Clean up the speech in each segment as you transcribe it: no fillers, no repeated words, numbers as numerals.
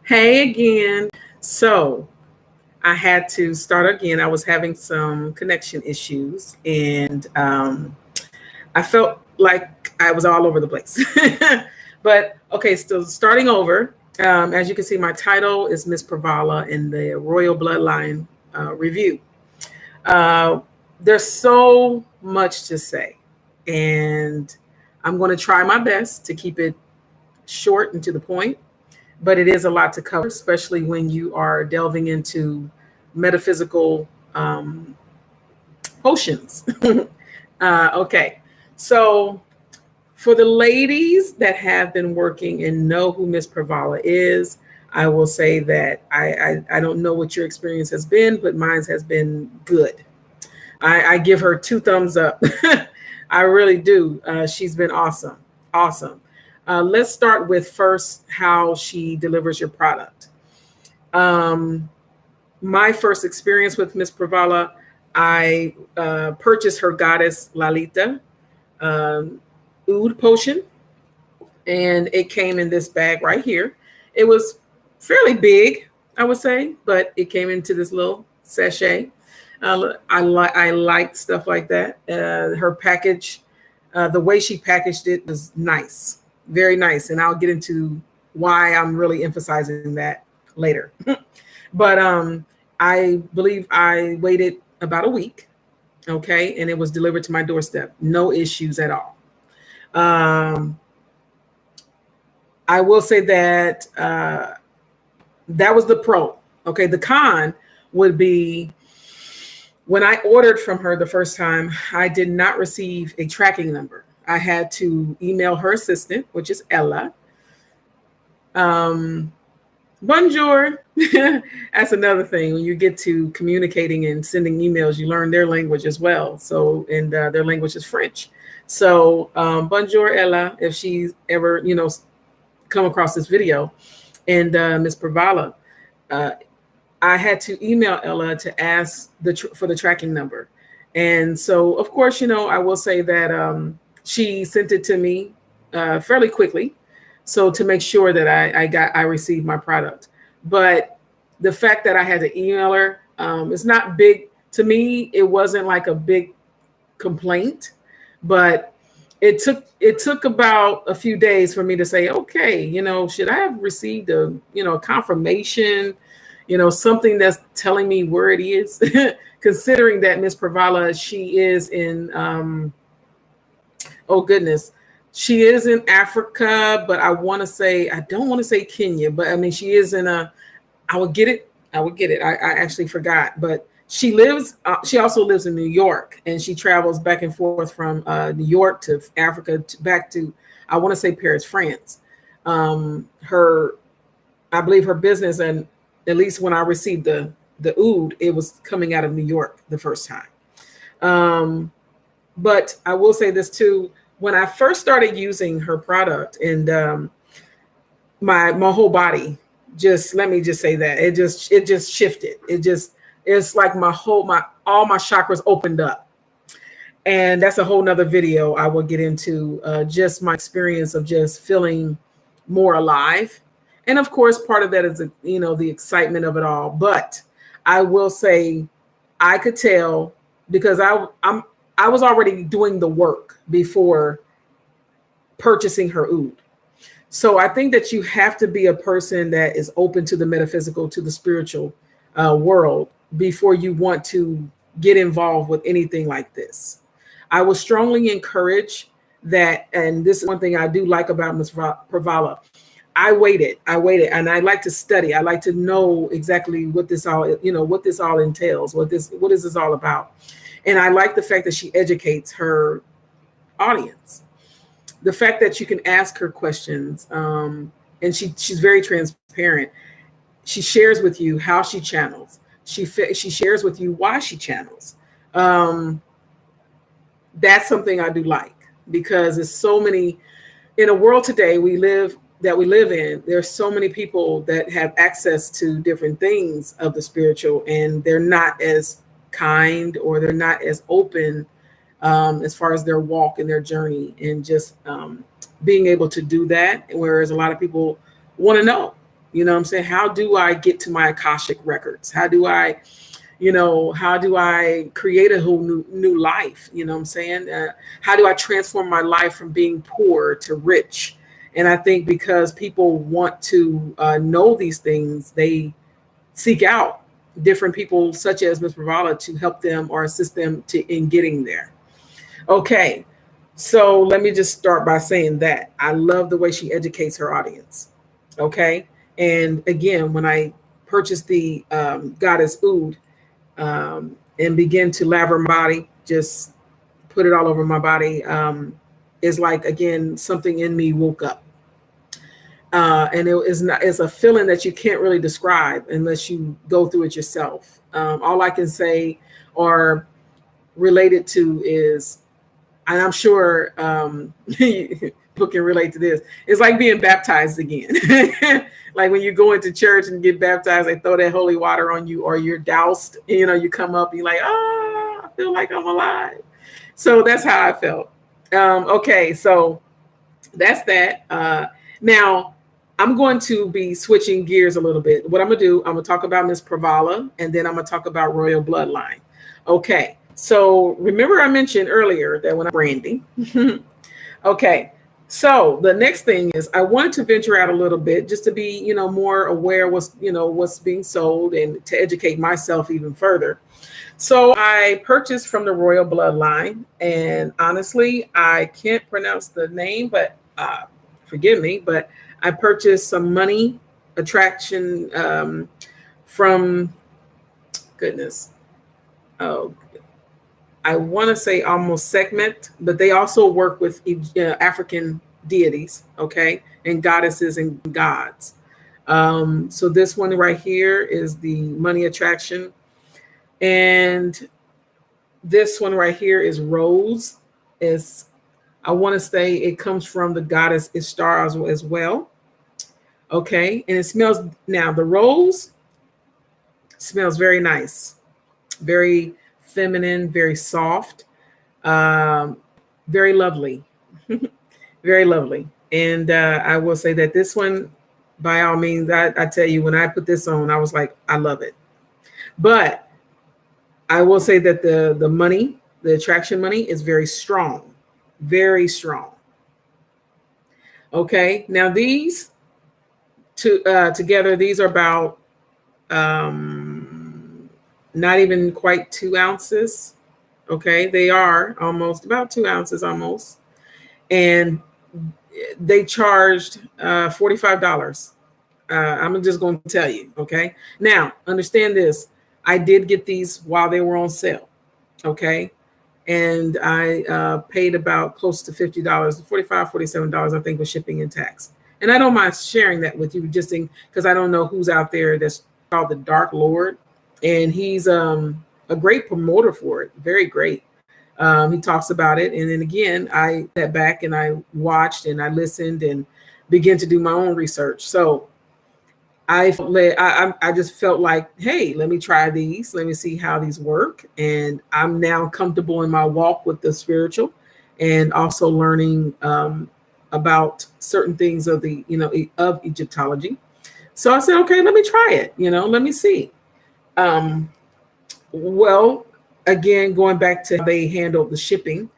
Hey again. So I had to start again. I was having some connection issues and I felt like I was all over the place. But okay, still starting over. As you can see, my title is Miss Pravala in the Royal Bloodline review. Uh, there's so much to say, and I'm going to try my best to keep it short and to the point, but it is a lot to cover, especially when you are delving into metaphysical potions. Okay, so for the ladies that have been working and know who Miss Pravala is, I will say that I don't know what your experience has been, but mine has been good. I give her two thumbs up. I really do. She's been awesome. Awesome. Let's start with first how she delivers your product. Um, my first experience with Miss Pravala, I purchased her goddess Lalita um, oud potion, and it came in this bag right here. It was fairly big, I would say, but it came into this little sachet. I like stuff like that. Her package, the way she packaged it was nice, very nice, and I'll get into why I'm really emphasizing that later. But I believe I waited about a week, okay, and it was delivered to my doorstep. No issues at all. Um, I will say that that was the pro. Okay, the con would be when I ordered from her the first time, I did not receive a tracking number. I had to email her assistant, which is Ella. Um, Bonjour. That's another thing. When you get to communicating and sending emails, you learn their language as well. So, and their language is French. So, Bonjour, Ella, if she's ever, come across this video, and Miss Pravala. Uh, I had to email Ella to ask for the tracking number. And so, of course, I will say that she sent it to me fairly quickly. So to make sure that I received my product. But the fact that I had to email her, it's not big to me. It wasn't like a big complaint, but it took about a few days for me to say, okay, should I have received a confirmation, something that's telling me where it is, considering that Miss Pravala, she is in, oh goodness, she is in Africa, but I don't want to say Kenya, but I mean, she is in I would get it. I actually forgot, but she also lives in New York, and she travels back and forth from New York to Africa back to, I want to say Paris, France. I believe her business, and at least when I received the oud, it was coming out of New York the first time. But I will say this too: when I first started using her product, and my whole body, just let me just say that it just shifted. It's like all my chakras opened up, and that's a whole nother video I will get into. Just my experience of just feeling more alive. And of course, part of that is, the excitement of it all. But I will say, I could tell because I was already doing the work before purchasing her oud. So I think that you have to be a person that is open to the metaphysical, to the spiritual world before you want to get involved with anything like this. I will strongly encourage that, and this is one thing I do like about Ms. Pravala. I waited, and I like to study. I like to know exactly what this all entails, what is this all about. And I like the fact that she educates her audience. The fact that you can ask her questions, and she's very transparent. She shares with you how she channels. She shares with you why she channels. That's something I do like, because there's so many in a world today we live in. There's so many people that have access to different things of the spiritual, and they're not as kind, or they're not as open as far as their walk and their journey, and just being able to do that. Whereas a lot of people want to know, You know what I'm saying? How do I get to my Akashic records? How do I, how do I create a whole new life? You know what I'm saying? How do I transform my life from being poor to rich? And I think because people want to know these things, they seek out different people such as Ms. Pravala to help them or assist them in getting there. Okay, so let me just start by saying that I love the way she educates her audience. Okay, and again, when I purchased the Goddess Oud and begin to lave my body, just put it all over my body, is like, again, something in me woke up. And it's a feeling that you can't really describe unless you go through it yourself. All I can say or relate it to is, and I'm sure people can relate to this, it's like being baptized again. Like when you go into church and get baptized, they throw that holy water on you, or you're doused, you come up and you're like, I feel like I'm alive. So that's how I felt. Okay, so that's that. Now, I'm going to be switching gears a little bit. What I'm going to do, I'm going to talk about Miss Pravala, and then I'm going to talk about Royal Bloodline. Okay, so remember I mentioned earlier that when I'm branding. Okay, so the next thing is I wanted to venture out a little bit just to be, more aware what's being sold and to educate myself even further. So I purchased from the Royal Bloodline, and honestly, I can't pronounce the name, but forgive me, but I purchased some money attraction from, goodness, oh, I want to say almost segment, but they also work with African deities, okay, and goddesses and gods. So this one right here is the money attraction. And this one right here is Rose. I want to say it comes from the goddess Ishtar as well. Okay. And it smells, now the rose smells very nice, very feminine, very soft, very lovely, very lovely. And I will say that this one, by all means, I tell you, when I put this on, I was like, I love it. But I will say that the money, the attraction money, is very strong, very strong. Okay, now these two together, these are about not even quite 2 ounces. Okay, they are almost about 2 ounces almost, and they charged $45. I'm just going to tell you. Okay, now understand this. I did get these while they were on sale. Okay. And I paid about close to $50, $45, $47, I think, with shipping and tax. And I don't mind sharing that with you, just because I don't know who's out there that's called the Dark Lord. And he's a great promoter for it. Very great. He talks about it. And then again, I sat back and I watched and I listened and began to do my own research. So I just felt like, hey, let me try these. Let me see how these work. And I'm now comfortable in my walk with the spiritual and also learning about certain things of of Egyptology. So I said, okay, let me try it. Let me see. Well, again, going back to how they handled the shipping.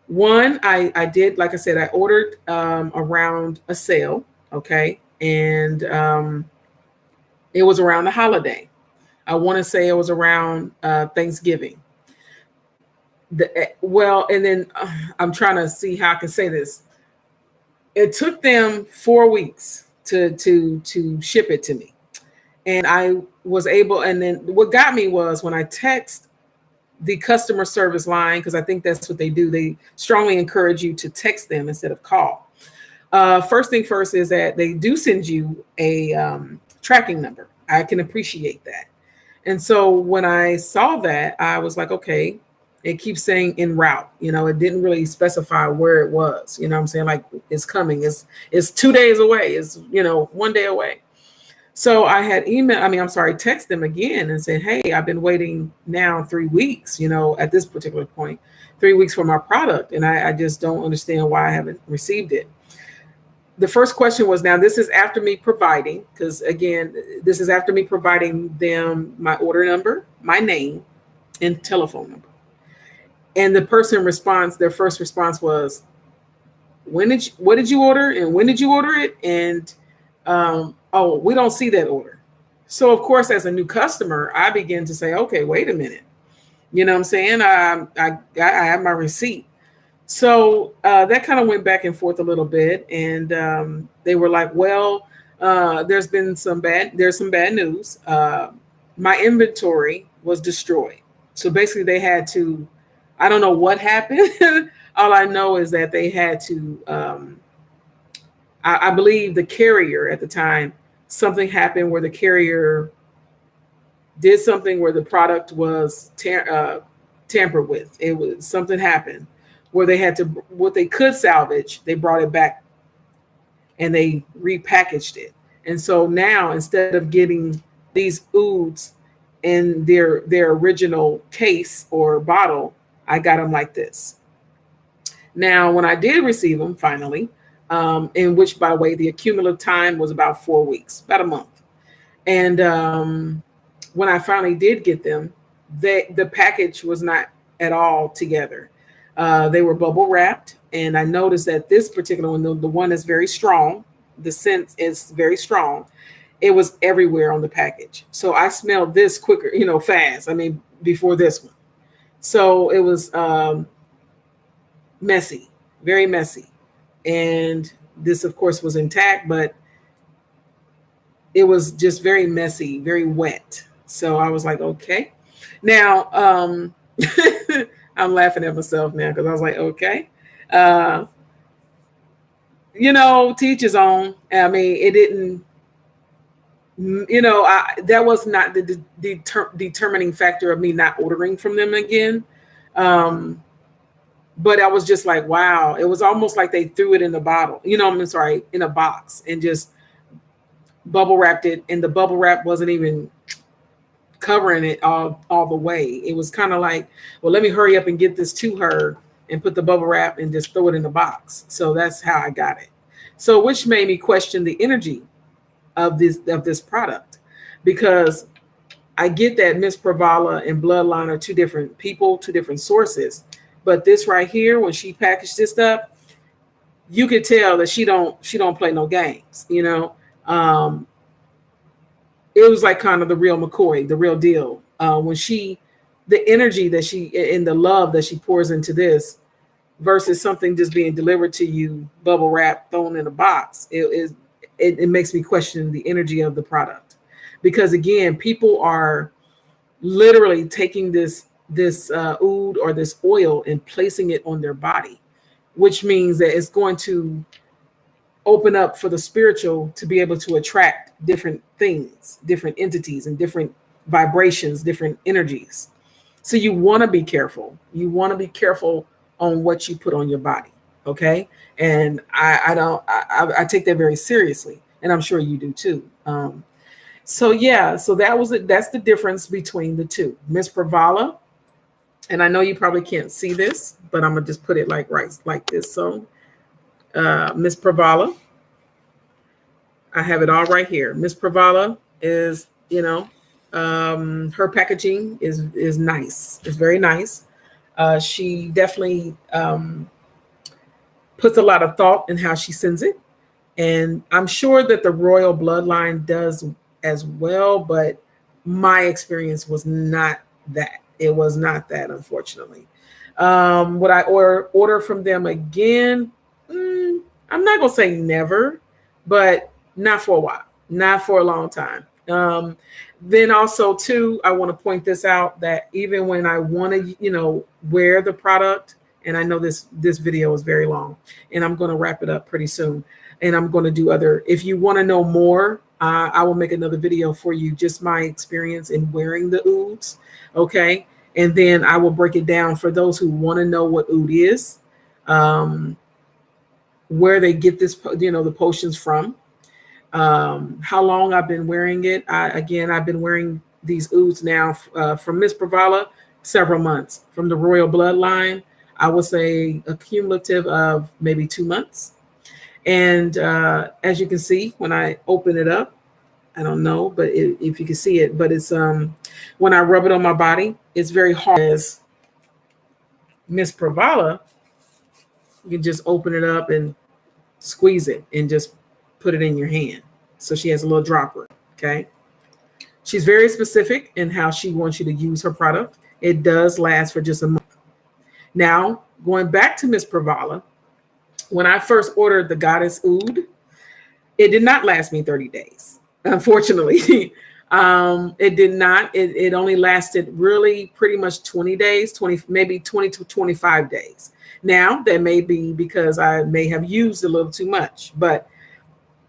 One, I did, like I said, I ordered around a sale. Okay. And it was around the holiday. I want to say it was around Thanksgiving. And then I'm trying to see how I can say this. It took them 4 weeks to ship it to me, and I was able. And then what got me was when I text the customer service line, because I think that's what they do. They strongly encourage you to text them instead of call. First thing first is that they do send you a tracking number. I can appreciate that. And so when I saw that, I was like, okay, it keeps saying en route. It didn't really specify where it was. What I'm saying? Like, it's coming. It's 2 days away. It's, 1 day away. So I had text them again and said, hey, I've been waiting now 3 weeks, at this particular point, 3 weeks for my product. And I just don't understand why I haven't received it. the first question was, now this is after me providing, because again, this is after me providing them my order number, my name, and telephone number. And the person responds, their first response was, what did you order and when did you order it? And oh, we don't see that order. So of course, as a new customer, I begin to say, okay, wait a minute. You know what I'm saying? I have my receipt. So that kind of went back and forth a little bit. And they were like, well, there's some bad news. My inventory was destroyed. So basically they had to, I don't know what happened. All I know is that they had to, I believe the carrier at the time, something happened where the carrier did something where the product was tampered with. It was something happened where they had to, what they could salvage, they brought it back and they repackaged it. And so now instead of getting these ouds in their original case or bottle, I got them like this. Now, when I did receive them finally, in which, by the way, the cumulative time was about 4 weeks, about a month. And when I finally did get them, the package was not at all together. They were bubble wrapped. And I noticed that this particular one, the one that's very strong, the scent is very strong. It was everywhere on the package. So I smelled this quicker, fast. I mean, before this one. So it was messy, very messy. And this, of course, was intact, but it was just very messy, very wet. So I was like, okay. Now, I'm laughing at myself now because I was like, okay. Teach his own. I mean, it didn't, that was not the determining factor of me not ordering from them again. But I was just like, wow, it was almost like they threw it in the bottle, in a box and just bubble wrapped it. And the bubble wrap wasn't even covering it all the way. It was kind of like, well, let me hurry up and get this to her and put the bubble wrap and just throw it in the box. So that's how I got it. So which made me question the energy of this product, because I get that Miss Pravala and Bloodline are two different people, two different sources. But this right here, when she packaged this up, you could tell that she don't play no games. It was like kind of the real McCoy, the real deal. When the energy that she and the love that she pours into this versus something just being delivered to you, bubble wrap, thrown in a box, it makes me question the energy of the product. Because again, people are literally taking this oud or this oil and placing it on their body, which means that it's going to open up for the spiritual to be able to attract different things, different entities, and different vibrations, different energies. So you want to be careful. You want to be careful on what you put on your body. Okay. And I take that very seriously. And I'm sure you do too. So that's the difference between the two. Miss Pravala, and I know you probably can't see this, but I'm gonna just put it like this. So Miss Pravala, I have it all right here. Miss Pravala is, her packaging is nice. It's very nice. She definitely puts a lot of thought in how she sends it. And I'm sure that the Royal Bloodline does as well, but my experience was not that. It was not that, unfortunately. Would I order from them again? I'm not going to say never, but not for a while, not for a long time. Then also, too, I want to point this out that even when I want to, wear the product, and I know this video is very long, and I'm going to wrap it up pretty soon. And I'm going to do if you want to know more, I will make another video for you, just my experience in wearing the ouds. Okay. And then I will break it down for those who want to know what oud is, where they get this, the potions from, how long I've been wearing it. I've been wearing these ouds now from Miss Pravala, several months. From the Royal Bloodline, I would say a cumulative of maybe 2 months. And as you can see, when I open it up, I don't know, but if you can see it, but it's when I rub it on my body, it's very hard. As Miss Pravala, you can just open it up and squeeze it and just put it in your hand. So she has a little dropper. Okay. She's very specific in how she wants you to use her product. It does last for just a month. Now, going back to Miss Pravala, when I first ordered the Goddess Oud, it did not last me 30 days, unfortunately. It did not. It only lasted really pretty much 20 days, maybe 20 to 25 days. Now, that may be because I may have used a little too much, but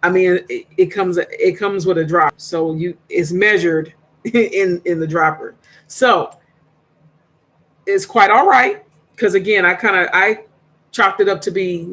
I mean, it comes with a drop, so it's measured in the dropper. So it's quite all right, because again, I chalked it up to be,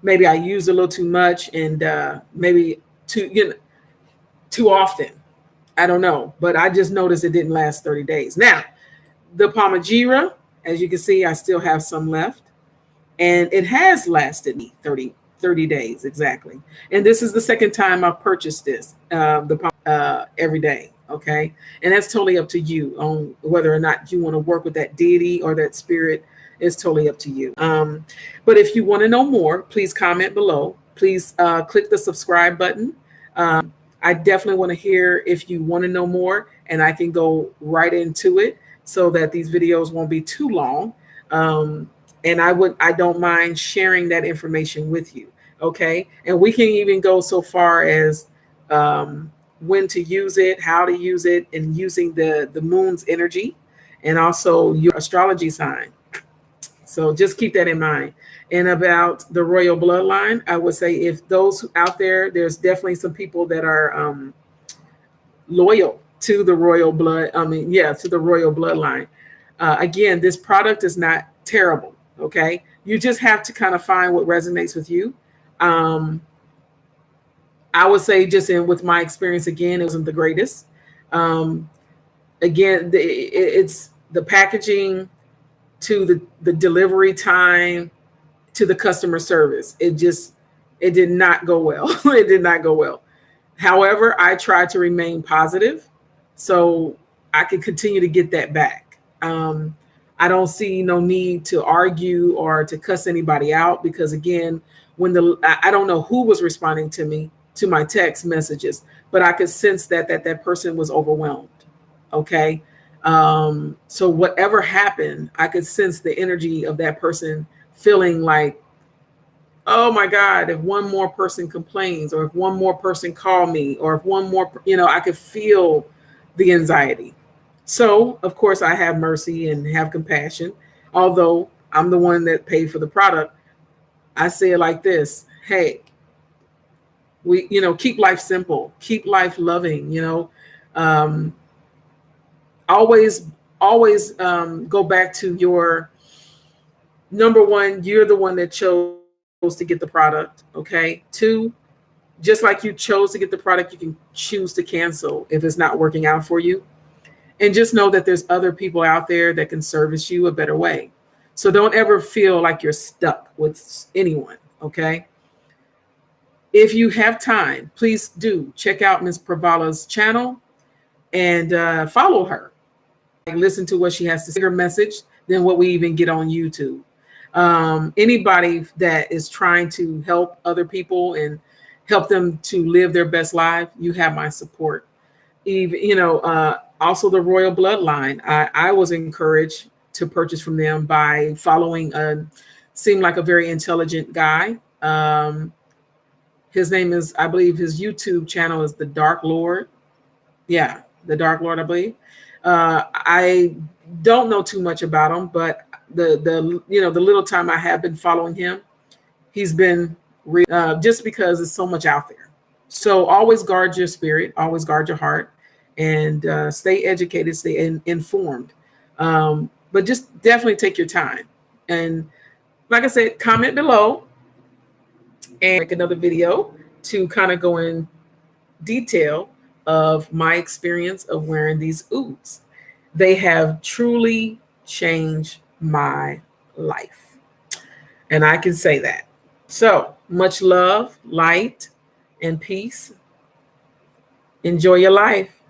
maybe I used a little too much, and maybe too often. I don't know, but I just noticed it didn't last 30 days. Now, the Palmagira, as you can see, I still have some left, and it has lasted me 30 days exactly. And this is the second time I've purchased this, every day. Okay. And that's totally up to you on whether or not you want to work with that deity or that spirit. Is totally up to you. But if you want to know more, please comment below. Please click the subscribe button. I definitely want to hear if you want to know more, and I can go right into it so that these videos won't be too long. And I don't mind sharing that information with you. Okay. And we can even go so far as when to use it, how to use it, and using the moon's energy and also your astrology sign. So just keep that in mind. And about the Royal Bloodline, I would say if those out there, there's definitely some people that are loyal to the Royal to the Royal Bloodline. Again, this product is not terrible. Okay. You just have to kind of find what resonates with you. I would say with my experience, again, it wasn't the greatest. Again, it's the packaging, to the delivery time, to the customer service. It did not go well. It did not go well. However, I tried to remain positive so I could continue to get that back. I don't see no need to argue or to cuss anybody out, because again, I don't know who was responding to my text messages, but I could sense that person was overwhelmed. Okay. So whatever happened, I could sense the energy of that person feeling like, oh my God, if one more person complains, or if one more person call me, or if one more, I could feel the anxiety. So of course I have mercy and have compassion. Although I'm the one that paid for the product, I say it like this: hey, we, keep life simple, keep life loving, always go back to your number one. You're the one that chose to get the product. Okay. 2, just like you chose to get the product, you can choose to cancel if it's not working out for you. And just know that there's other people out there that can service you a better way. So don't ever feel like you're stuck with anyone. Okay. If you have time, please do check out Miss Pravala's channel and follow her. Listen to what she has to say, her message, than what we even get on YouTube. Anybody that is trying to help other people and help them to live their best life, you have my support. Even, also the Royal Bloodline, I was encouraged to purchase from them by following seemed like a very intelligent guy. His name is, I believe his YouTube channel is The Dark Lord. Yeah, The Dark Lord, I believe. I don't know too much about him, but the little time I have been following him, he's been just because there's so much out there. So always guard your spirit, always guard your heart, and stay educated, stay informed. But just definitely take your time. And like I said, comment below and make another video to kind of go in detail of my experience of wearing these ouds. They have truly changed my life. And I can say that. So Much love, light, and peace. Enjoy your life.